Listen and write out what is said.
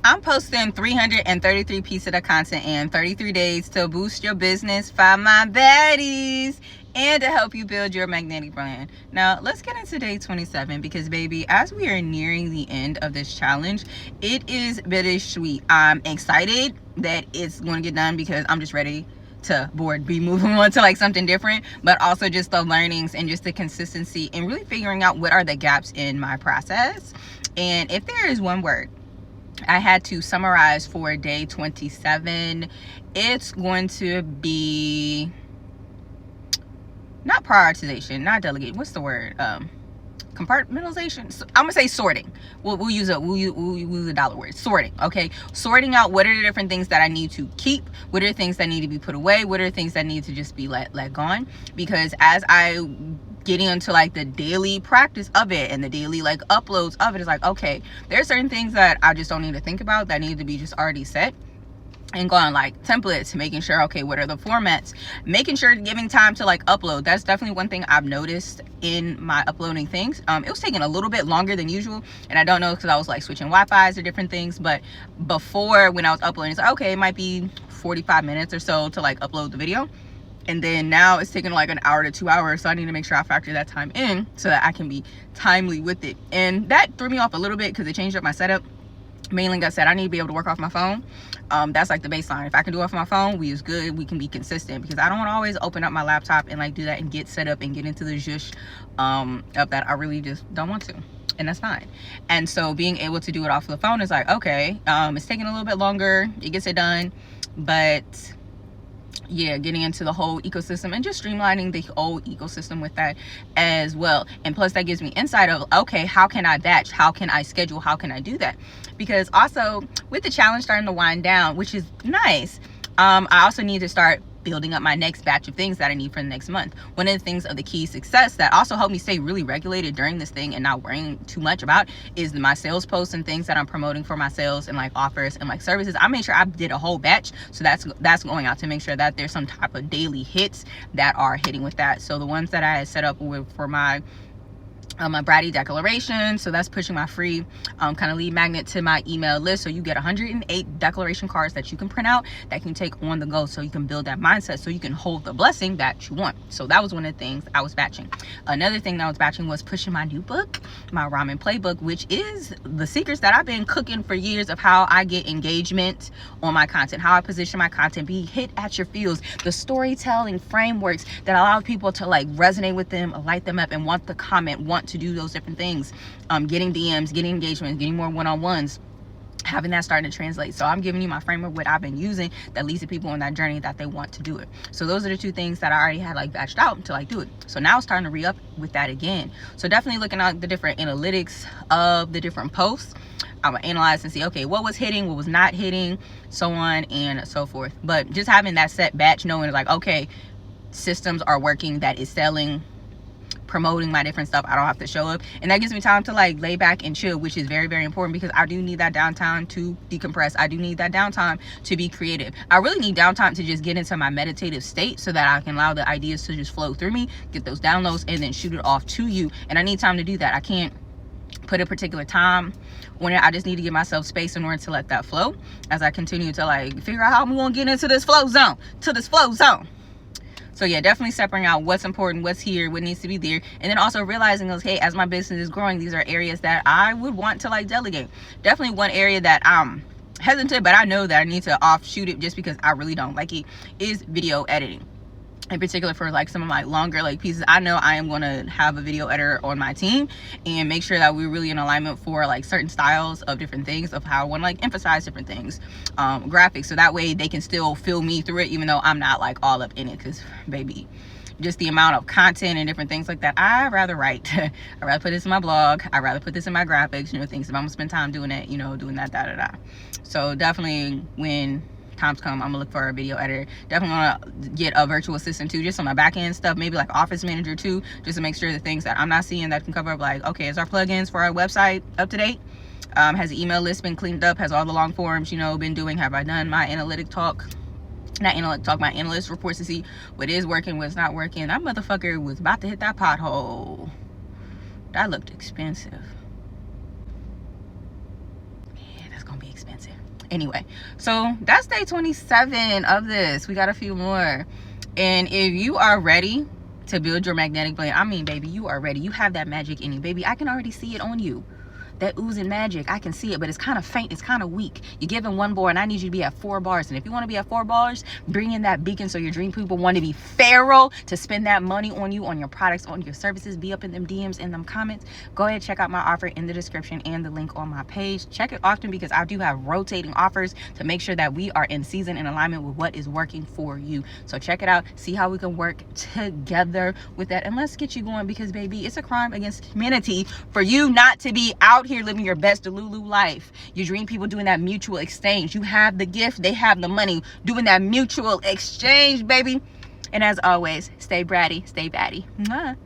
I'm posting 333 pieces of content in 33 days to boost your business. Find my baddies and to help you build your magnetic brand. Now, let's get into day 27 because, baby, as we are nearing the end of this challenge, it is bittersweet. I'm excited that it's going to get done because I'm just ready to be moving on to like something different, but also just the learnings and just the consistency and really figuring out what are the gaps in my process. And if there is one word I had to summarize for day 27, it's going to be not prioritization, not delegate. What's the word? Compartmentalization. So I'm gonna say sorting. We'll use a dollar word. Sorting. Okay, sorting out what are the different things that I need to keep, what are the things that need to be put away, what are the things that need to just be let gone. Because as I getting into like the daily practice of it and the daily like uploads of it, is like, okay, there are certain things that I just don't need to think about that need to be just already set. And going like templates, making sure, okay, what are the formats, making sure giving time to like upload. That's definitely one thing I've noticed in my uploading things. It was taking a little bit longer than usual, and I don't know because I was like switching Wi-Fi's or different things, but before when I was uploading, it's like, okay, it might be 45 minutes or so to like upload the video, and then now it's taking like an hour to 2 hours, so I need to make sure I factor that time in so that I can be timely with it. And that threw me off a little bit because it changed up my setup. Mainly, like I said, I need to be able to work off my phone. That's like the baseline. If I can do it off my phone, we is good. We can be consistent because I don't want to always open up my laptop and like do that and get set up and get into the zhush of that I really just don't want to, and that's fine. And so being able to do it off the phone is like, okay, it's taking a little bit longer, it gets it done, but yeah, getting into the whole ecosystem and just streamlining the whole ecosystem with that as well. And plus that gives me insight of, okay, how can I batch, how can I schedule, how can I do that? Because also with the challenge starting to wind down, which is nice, I also need to start building up my next batch of things that I need for the next month. One of the things of the key success that also helped me stay really regulated during this thing and not worrying too much about is my sales posts and things that I'm promoting for my sales and like offers and like services. I made sure I did a whole batch, so that's going out to make sure that there's some type of daily hits that are hitting with that. So the ones that I had set up with for my Baddie declaration, so that's pushing my free kind of lead magnet to my email list. So you get 108 declaration cards that you can print out that can take on the go, so you can build that mindset so you can hold the blessing that you want. So that was one of the things I was batching. Another thing that I was batching was pushing my new book, my ramen playbook, which is the secrets that I've been cooking for years of how I get engagement on my content, how I position my content, be hit at your feels, the storytelling frameworks that allow people to like resonate with them, light them up, and want to comment, want to do those different things, getting DMs, getting engagement, getting more one-on-ones, having that starting to translate. So I'm giving you my framework, what I've been using that leads to people on that journey that they want to do it. So those are the two things that I already had like batched out to like do it. So now it's starting to re-up with that again. So definitely looking at the different analytics of the different posts. I'm gonna analyze and see, okay, what was hitting, what was not hitting, so on and so forth. But just having that set batch, knowing like, okay, systems are working, that is selling, promoting my different stuff, I don't have to show up, and that gives me time to like lay back and chill, which is very, very important because I do need that downtime to decompress. I do need that downtime to be creative. I really need downtime to just get into my meditative state so that I can allow the ideas to just flow through me, get those downloads, and then shoot it off to you. And I need time to do that. I can't put a particular time on it. I just need to give myself space in order to let that flow as I continue to like figure out how I'm gonna get into this flow zone, So yeah, definitely separating out what's important, what's here, what needs to be there. And then also realizing, okay, as my business is growing, these are areas that I would want to like delegate. Definitely one area that I'm hesitant, but I know that I need to offshoot it just because I really don't like it, is video editing. In particular for like some of my longer like pieces, I know I am going to have a video editor on my team and make sure that we're really in alignment for like certain styles of different things, of how I want to like emphasize different things, graphics, so that way they can still feel me through it even though I'm not like all up in it. Because baby, just the amount of content and different things like that, I'd rather write. I'd rather put this in my blog, I'd rather put this in my graphics, you know, things. If I'm gonna spend time doing it, you know, doing that, So definitely when times come, I'm gonna look for a video editor. Definitely want to get a virtual assistant too, just on my back end stuff, maybe like office manager too, just to make sure the things that I'm not seeing that can cover up, like, okay, is our plugins for our website up to date? Has the email list been cleaned up? Has all the long forms, you know, been doing? Have I done my analytic talk? Not analytic talk, my analyst reports to see what is working, what's not working. That motherfucker was about to hit that pothole. That looked expensive. gonna be expensive. Anyway, so that's day 27 of this. We got a few more. And if you are ready to build your magnetic bling, I mean, baby, you are ready. You have that magic in you, baby. I can already see it on you. That oozing magic, I can see it, but it's kind of faint, it's kind of weak. You're giving 1 bar, and I need you to be at 4 bars. And if you want to be at 4 bars, bring in that beacon so your dream people want to be feral to spend that money on you, on your products, on your services. Be up in them DMs, in them comments. Go ahead, check out my offer in the description and the link on my page. Check it often because I do have rotating offers to make sure that we are in season and alignment with what is working for you. So check it out, see how we can work together with that, and let's get you going, because baby, it's a crime against humanity for you not to be out here living your best Delulu life. Your dream people doing that mutual exchange. You have the gift, they have the money, doing that mutual exchange, baby. And as always, stay bratty, stay baddie. Mwah.